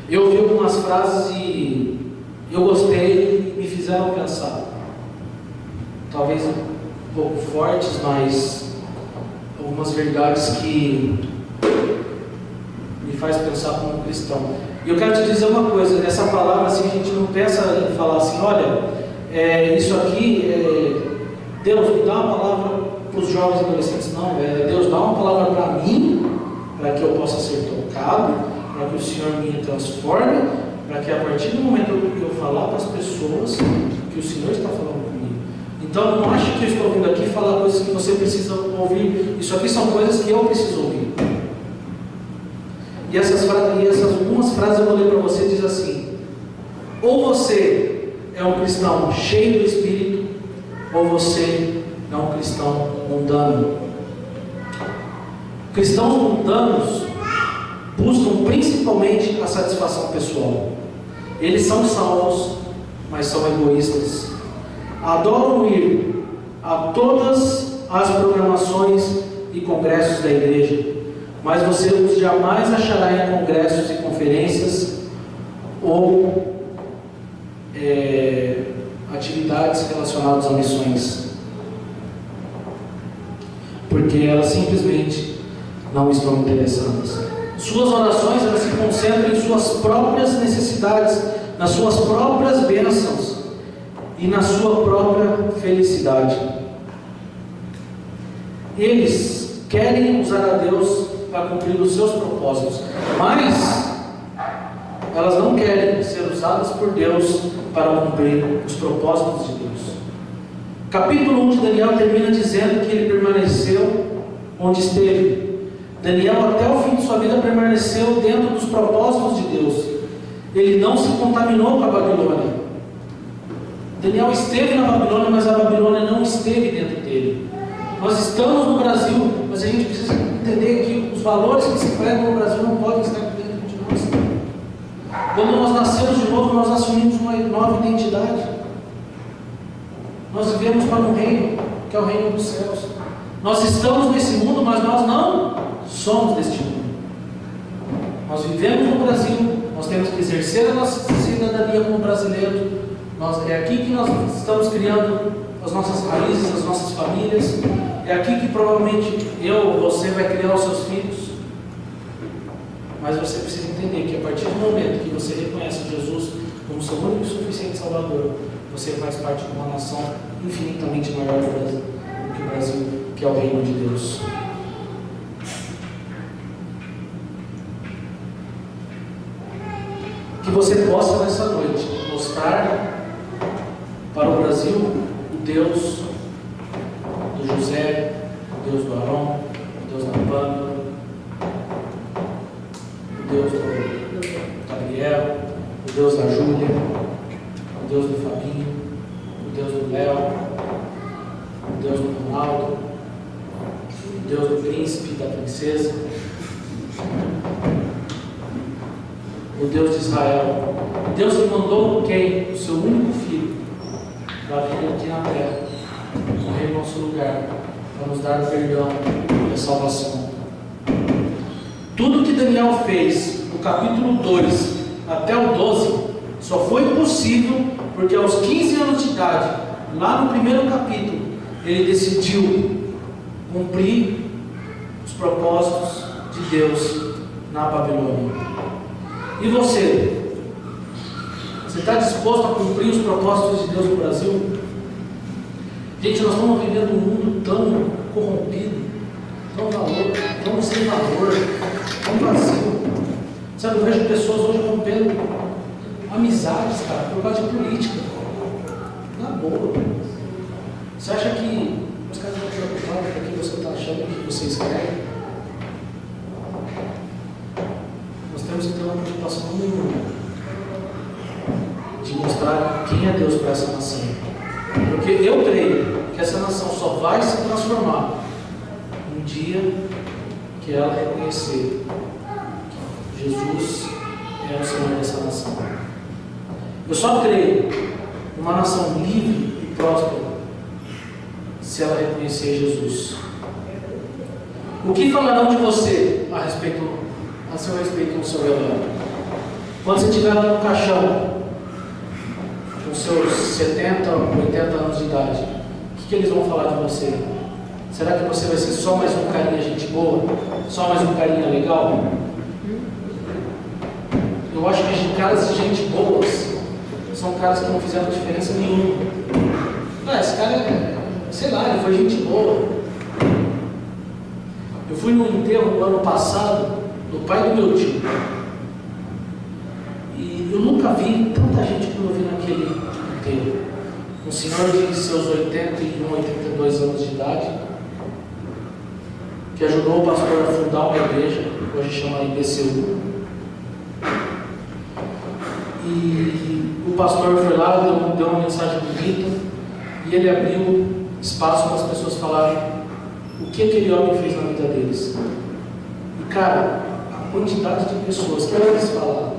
Eu ouvi algumas frases e eu gostei e me fizeram pensar. Talvez um pouco fortes, mas algumas verdades que me faz pensar como um cristão. E eu quero te dizer uma coisa: essa palavra, assim, a gente não pensa em falar assim, olha, isso aqui, Deus me dá uma palavra para os jovens e adolescentes. Não, Deus dá uma palavra para mim, para que eu possa ser tocado, para que o Senhor me transforme, para que a partir do momento que eu falar para as pessoas, que o Senhor está falando comigo. Então não ache que eu estou vindo aqui falar coisas que você precisa ouvir. Isso aqui são coisas que eu preciso ouvir. E essas algumas frases eu vou ler para você. Diz assim: ou você é um cristão cheio do Espírito, ou você é um cristão mundano. Cristãos mundanos buscam principalmente a satisfação pessoal. Eles são salvos, mas são egoístas. Adoram ir a todas as programações e congressos da igreja, mas você os jamais achará em congressos e conferências ou atividades relacionadas a missões, porque elas simplesmente não estão interessadas. Suas orações, elas se concentram em suas próprias necessidades, nas suas próprias bênçãos e na sua própria felicidade. Eles querem usar a Deus para cumprir os seus propósitos, mas elas não querem ser usadas por Deus para cumprir os propósitos de Deus. Capítulo 1 de Daniel termina dizendo que ele permaneceu onde esteve. Daniel, até o fim de sua vida, permaneceu dentro dos propósitos de Deus. Ele não se contaminou com a Babilônia. Daniel esteve na Babilônia, mas a Babilônia não esteve dentro dele. Nós estamos no Brasil, mas a gente precisa entender que os valores que se pregam no Brasil não podem estar dentro de nós. Quando nós nascemos de novo, nós assumimos uma nova identidade. Nós vivemos para um reino, que é o reino dos céus. Nós estamos nesse mundo, mas nós não somos deste mundo. Nós vivemos no Brasil, nós temos que exercer a nossa cidadania como brasileiro, É aqui que nós estamos criando as nossas raízes, as nossas famílias. É aqui que provavelmente eu ou você vai criar os seus filhos. Mas você precisa entender que a partir do momento que você reconhece Jesus como seu único e suficiente Salvador, você faz parte de uma nação infinitamente maior do que o Brasil, que é o reino de Deus. Que você possa nessa noite mostrar para o Brasil o Deus do José, o Deus do Arão, o Deus da Pâmela, o Deus do Gabriel, o Deus da Júlia, o Deus do Fabinho, o Deus do Léo, o Deus do Ronaldo, o Deus do príncipe, da princesa, o Deus de Israel. Deus que mandou quem? O seu único filho para vir aqui na terra, morrer em nosso lugar, para nos dar o perdão e a salvação. Tudo que Daniel fez do capítulo 2 até o 12 só foi possível porque aos 15 anos de idade, lá no primeiro capítulo, ele decidiu cumprir os propósitos de Deus na Babilônia. E você? Você está disposto a cumprir os propósitos de Deus no Brasil? Gente, nós estamos vivendo um mundo tão corrompido, tão sem valor, tão vazio. Sabe, eu vejo pessoas hoje rompendo amizades, cara, por causa de política. Na boa. Você acha que os caras estão preocupados com o que você está achando que você escreve? Nós temos que ter uma preocupação de mostrar quem é Deus para essa nação. Porque eu creio que essa nação só vai se transformar um dia que ela reconhecer que Jesus é o Senhor dessa nação. Eu só creio numa nação livre e próspera se ela reconhecer Jesus. O que falarão de você a seu respeito no seu velório? Quando você estiver lá no caixão, com seus 70, 80 anos de idade, o que eles vão falar de você? Será que você vai ser só mais um carinha gente boa? Só mais um carinha legal? Eu acho que caras de gente boas são caras que não fizeram diferença nenhuma. Esse cara, sei lá, ele foi gente boa. Eu fui no enterro no ano passado do pai do meu tio. E eu nunca vi tanta gente como eu vi naquele enterro. Um senhor de seus 81, 82 anos de idade, que ajudou o pastor a fundar uma igreja, que hoje chama IBCU. E o pastor foi lá, deu uma mensagem bonita, e ele abriu espaço para as pessoas falarem o que aquele homem fez na vida deles. E cara, a quantidade de pessoas que eles falaram,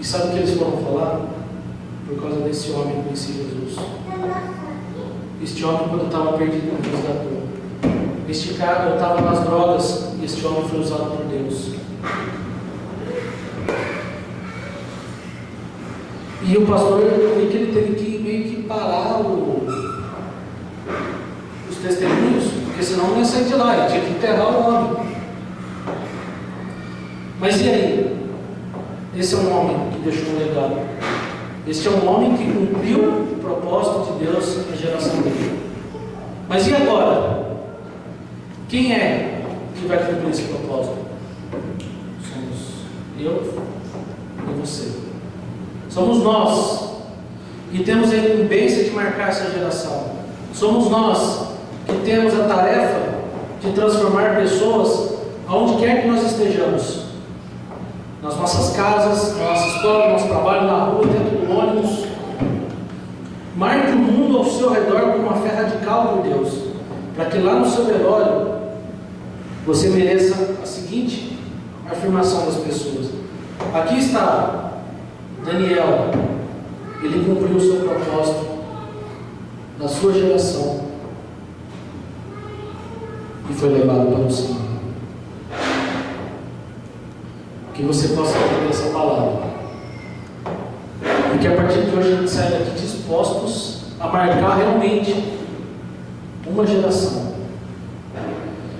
e sabe o que eles foram falar? Por causa desse homem que conhecia Jesus. Este homem, quando estava perdido, me resgatou. Este cara, eu estava nas drogas, e este homem foi usado por Deus. E o pastor, eu vi que ele teve que meio que parar os testemunhos, porque senão não ia sair de lá, ele tinha que enterrar o homem. Mas e aí? Esse é um homem que deixou um legado. Este é um homem que cumpriu o propósito de Deus na geração dele. Mas e agora? Quem é que vai cumprir esse propósito? Somos eu e você. Somos nós que temos a incumbência de marcar essa geração. Somos nós que temos a tarefa de transformar pessoas aonde quer que nós estejamos. Nas nossas casas, na nossa escola, no nosso trabalho, na rua, dentro do ônibus. Marque o mundo ao seu redor com uma fé radical por Deus, para que lá no seu velório você mereça a seguinte afirmação das pessoas: aqui está Daniel, ele cumpriu o seu propósito na sua geração e foi levado para o Senhor. Que você possa entender essa palavra Porque a partir de hoje a gente sai daqui dispostos a marcar realmente uma geração.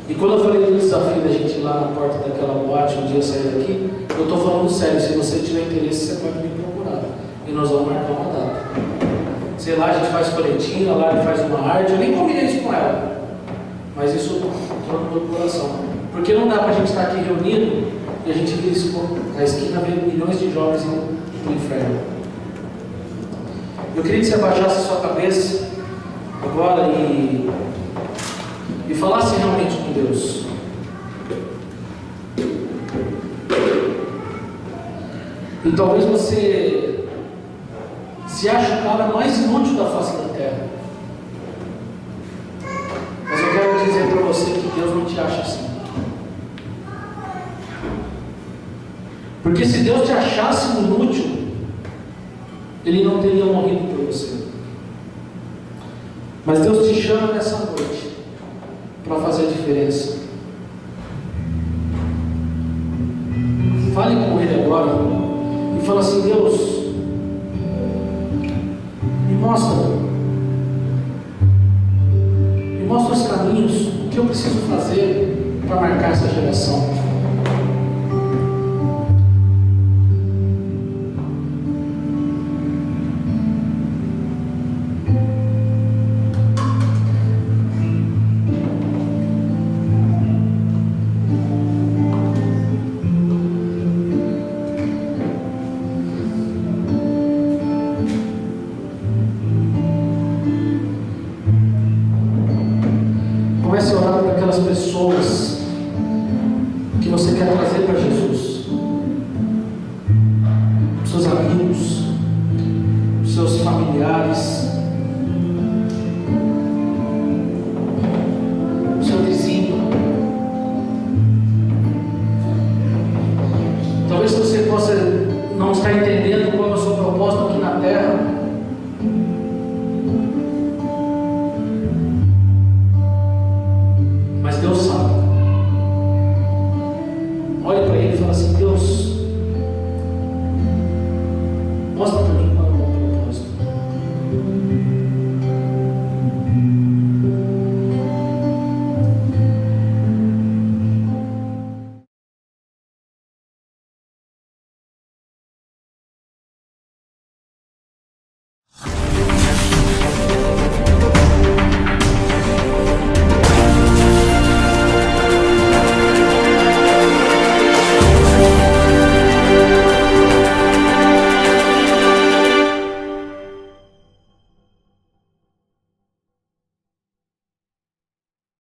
E quando eu falei do desafio da gente ir lá na porta daquela boate um dia sair daqui, eu estou falando sério. Se você tiver interesse, você pode me procurar e nós vamos marcar uma data. Sei lá, a gente faz coletinha, lá a gente faz uma arte. Eu nem combinei isso com ela, mas isso entrou no meu coração. Porque não dá para a gente estar aqui reunido e a gente vê isso na esquina, vê milhões de jovens indo para o inferno. Eu queria que você abaixasse a sua cabeça agora e falasse realmente com Deus. E talvez você se ache o cara mais inútil da face da terra. Mas eu quero dizer para você que Deus não te acha assim. Porque se Deus te achasse inútil, Ele não teria morrido por você. Mas Deus te chama nessa noite para fazer a diferença. Fale com Ele agora e fala assim: Deus, me mostra os caminhos, o que eu preciso fazer para marcar essa geração. Comece a orar por aquelas pessoas que você quer trazer para Jesus, seus amigos, seus familiares, seu vizinho. Talvez você possa não estar entendendo qual é o seu propósito aqui na